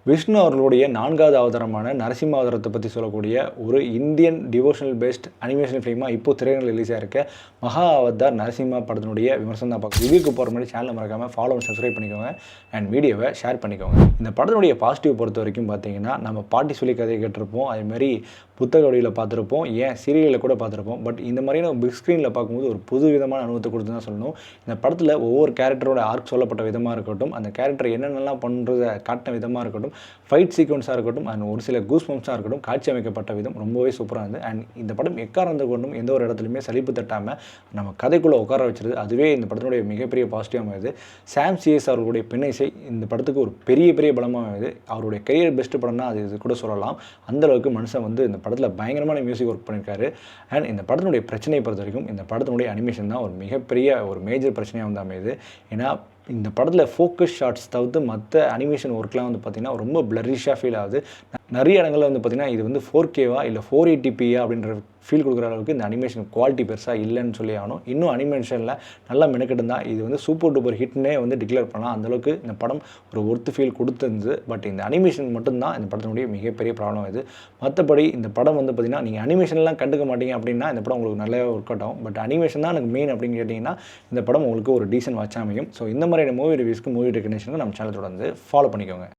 விஷ்ணு அவர்களுடைய 4வது அவதாரமான நரசிம்ம அவதாரத்தை பற்றி சொல்லக்கூடிய ஒரு இந்தியன் டிவோஷனல் பேஸ்ட் அனிமேஷன் ஃபிலிமாக இப்போ திரையரங்கில் ரிலீஸ் ஆகிருக்க மகா அவதார் நரசிம்மா படத்தினுடைய விமர்சனம் தான் பார்க்க ரிவ்யூக்கு போகிற மாதிரி சேனலை மறக்காமல் ஃபாலோ சப்ஸ்கிரைப் பண்ணிக்கோங்க அண்ட் வீடியோவை ஷேர் பண்ணிக்கோங்க. இந்த படத்தினுடைய பாசிட்டிவ் பொறுத்த வரைக்கும் பார்த்தீங்கன்னா நம்ம பாட்டி சொல்லி கதையை கேட்டிருப்போம், அதேமாதிரி புத்தக வடிவில் பார்த்துருப்போம், ஏன் சீரியலில் கூட பார்த்துருப்போம். பட் இந்த மாதிரியான பிக் ஸ்க்ரீனில் பார்க்கும்போது ஒரு புது விதமான அனுபவத்தை கொடுத்து தான் சொல்லணும். இந்த படத்தில் ஒவ்வொரு கேரக்டரோட ஆர்க் சொல்லப்பட்ட விதமாக இருக்கட்டும், அந்த கேரக்டர் என்னென்னலாம் பண்ணுறத காட்டின விதமாக இருக்கட்டும், ஃபைட் சீக்வன்ஸாக இருக்கட்டும், அண்ட் ஒரு சில கூஸ் பம்ப்ஸாக இருக்கட்டும், காட்சி அமைக்கப்பட்ட விதம் ரொம்பவே சூப்பராக இருந்தது. அண்ட் இந்த படம் எக்காரந்து கொண்டும் எந்த ஒரு இடத்துலையுமே சலிப்பு தட்டாமல் நம்ம கதைக்குள்ளே உட்கார வச்சிருது. அதுவே இந்த படத்தினுடைய மிகப்பெரிய பாசிட்டிவாக அமையுது. சாம் சிஎஸ் அவர்களுடைய பின்ன இசை இந்த படத்துக்கு ஒரு பெரிய பலமாக அமையுது. அவருடைய கரியர் பெஸ்ட் படம்னா அது இது கூட சொல்லலாம். அந்தளவுக்கு மனுஷன் வந்து இந்த படத்தில் பயங்கரமான மியூசிக் ஒர்க் பண்ணியிருக்காரு. அண்ட் இந்த படத்தினுடைய பிரச்சனையை பொறுத்த வரைக்கும் இந்த படத்தினுடைய அனிமேஷன் தான் ஒரு மேஜர் பிரச்சனையாக வந்து அமையுது. ஏன்னா இந்த படத்தில் ஃபோக்கஸ் ஷாட்ஸ் தவிர்த்து மற்ற அனிமேஷன் ஒர்க்லாம் வந்து பார்த்திங்கன்னா ரொம்ப பிளரிஷாக ஃபீல் ஆகுது. நிறைய இடங்களில் வந்து பார்த்திங்கன்னா இது வந்து 4Kவா இல்லை 480pயா அப்படின்ற ஃபீல் கொடுக்குற அளவுக்கு இந்த அனிமேஷன் குவாலிட்டி பெருசாக இல்லைன்னு சொல்லி ஆகணும். இன்னும் அனிமேஷனில் நல்லா மெனக்கெட்டு தான் இது வந்து சூப்பர் டூப்பர் ஹிட்னே வந்து டிக்ளேர் பண்ணலாம். அந்தளவுக்கு இந்த படம் ஒரு ஒர்த்து ஃபீல் கொடுத்துருந்தது. பட் இந்த அனிமேஷன் மட்டும்தான் இந்த படத்தினுடைய மிகப்பெரிய ப்ராப்ளம் இது. மற்றபடி இந்த படம் வந்து பார்த்திங்கன்னா நீங்கள் அனிமேஷன்லாம் கண்டுக்க மாட்டீங்க அப்படின்னா இந்த படம் உங்களுக்கு நல்லாவே ஒர்க் அவுட் ஆகும். பட் அனிமேஷன் தான் எனக்கு மெயின் அப்படின்னு கேட்டிங்கன்னா இந்த படம் உங்களுக்கு ஒரு டீசென்ட் வாட்ச் அமையும். ஸோ இந்த மாதிரியான மூவி ரிவ்யூஸ்க்கு மூவி டெக்னீஷனுக்கு நம்ம சேனல் தொடர்ந்து ஃபாலோ பண்ணிக்கோங்க.